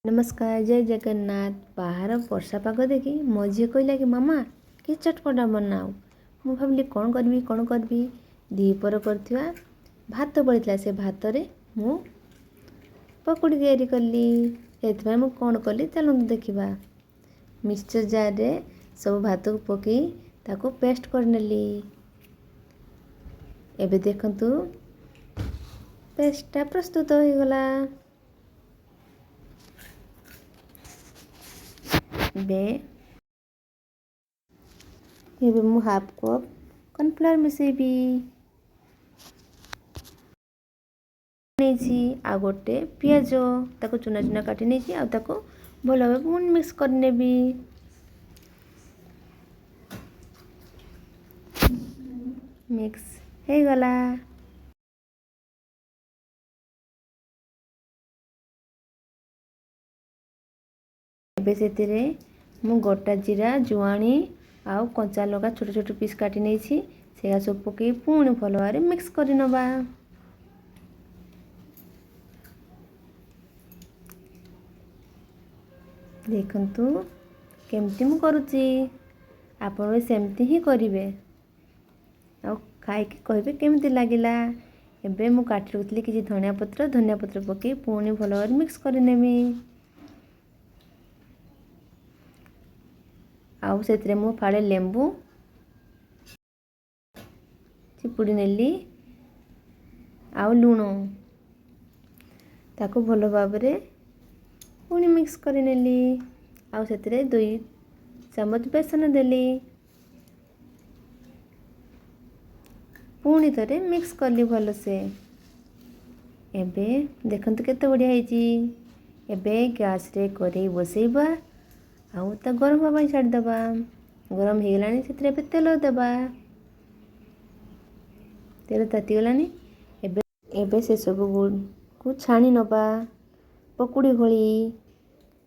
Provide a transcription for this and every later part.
नमस्कार, जय जगन्नाथ। बाहर वर्षा पाग देखी मो झी कहला कि मामा कि चटपटा बनाओ। मु भाविली कौन करबी दीपर करथिबा भात बळितला से भात रे मु पकोड़ी तैयारी कली। एथबार मु कौन कली चलନ୍ତୁ देखिबा। मिक्सचर जार रे सब भात को पकई ताको पेस्ट कर नेली। एबे देखंतु पेस्टटा प्रस्तुत हो गला। एबे मु हाफ कप कॉर्नफ्लोर मिसेबी नेछि आ गोटे पियाज ताको चुना चुना काटी नेछि आ ताको भलो भाबे पुन मिक्स कर नेबी। मिक्स हे गला। एबे सेतिरे मु गोटा जीरा जुआणी आउ कंचा लगा छोट छोट पीस काटी नेछि सेगा सब पकई पुणी भलो भाबे मिक्स करि नबा। देखंतु केमती मु करूची आपण भी सेमती ही करिवे आ खाई के कहबे केमती लागिला। एबे मु काटी रखली कि धनिया पत्र पकई पुणी भलो भाबे मिक्स करि नेमी। आउ सेतिरे मु फाळे लेंबू चिपुड़ी नेली आउ लूण ताको भलो भाबरे पुणी मिक्स करि नेली। आउ सेतिरे 2 चम्मच बेसन देली पुणी थरे मिक्स करली भलो से। एबे देखंतु केते बढ़िया ହେଇची। एबे गैस रे कढ़ाई बसैबा आउ ता गरम हवा ପାଇଁ छाड़ दबा। गरम हे गलानी सेतिरे एबे तेल देबा। तेल ताती गलानी एबे से सब को छाणी नबा पकोड़ी भली।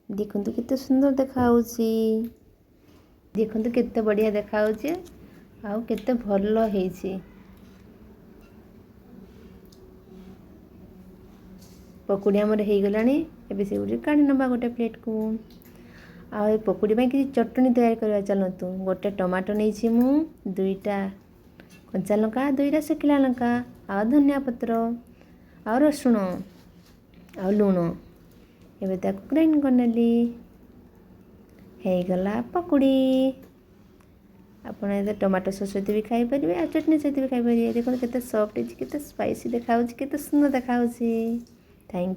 देखंतु केते सुंदर देखा होची। देखंतु केते बढ़िया देखा होची आउ केते भलो हेची। पकोड़ी हमर हे गलानी एबे से उडी काढी नबा गोटे प्लेट को। आ ए पकोड़ी ପାଇଁ କିଛି ଚଟଣି तैयार କରିବା ଚାଲନ୍ତୁ। गोटे टमाटो ନେଇଛି ମୁଁ, 2ଟା कंचा लंका, 2ଟା ଶୁଖିଲା ଲଙ୍କା ଆଉ ଧନିଆ ପତ୍ର ଆଉ ରସୁଣ ଆଉ ଲୁଣ। ଏବେ ତାକୁ ଗ୍ରାଇଣ୍ଡ କରିନେଲି। ହେଇଗଲା ପକୁଡ଼ି। ଆପଣ ଏ ଟମାଟୋ ସସ୍ ସହିତ ବି ଖାଇପାରିବେ ଆଉ ଚଟଣି ସହିତ ବି ଖାଇପାରିବେ। ଦେଖନ୍ତୁ କେତେ ସଫ୍ଟ ହେଇଛି, କେତେ ସ୍ପାଇସି ଦେଖାଯାଉଛି, କେତେ ସୁନ୍ଦର ଦେଖାଯାଉଛି। थैंक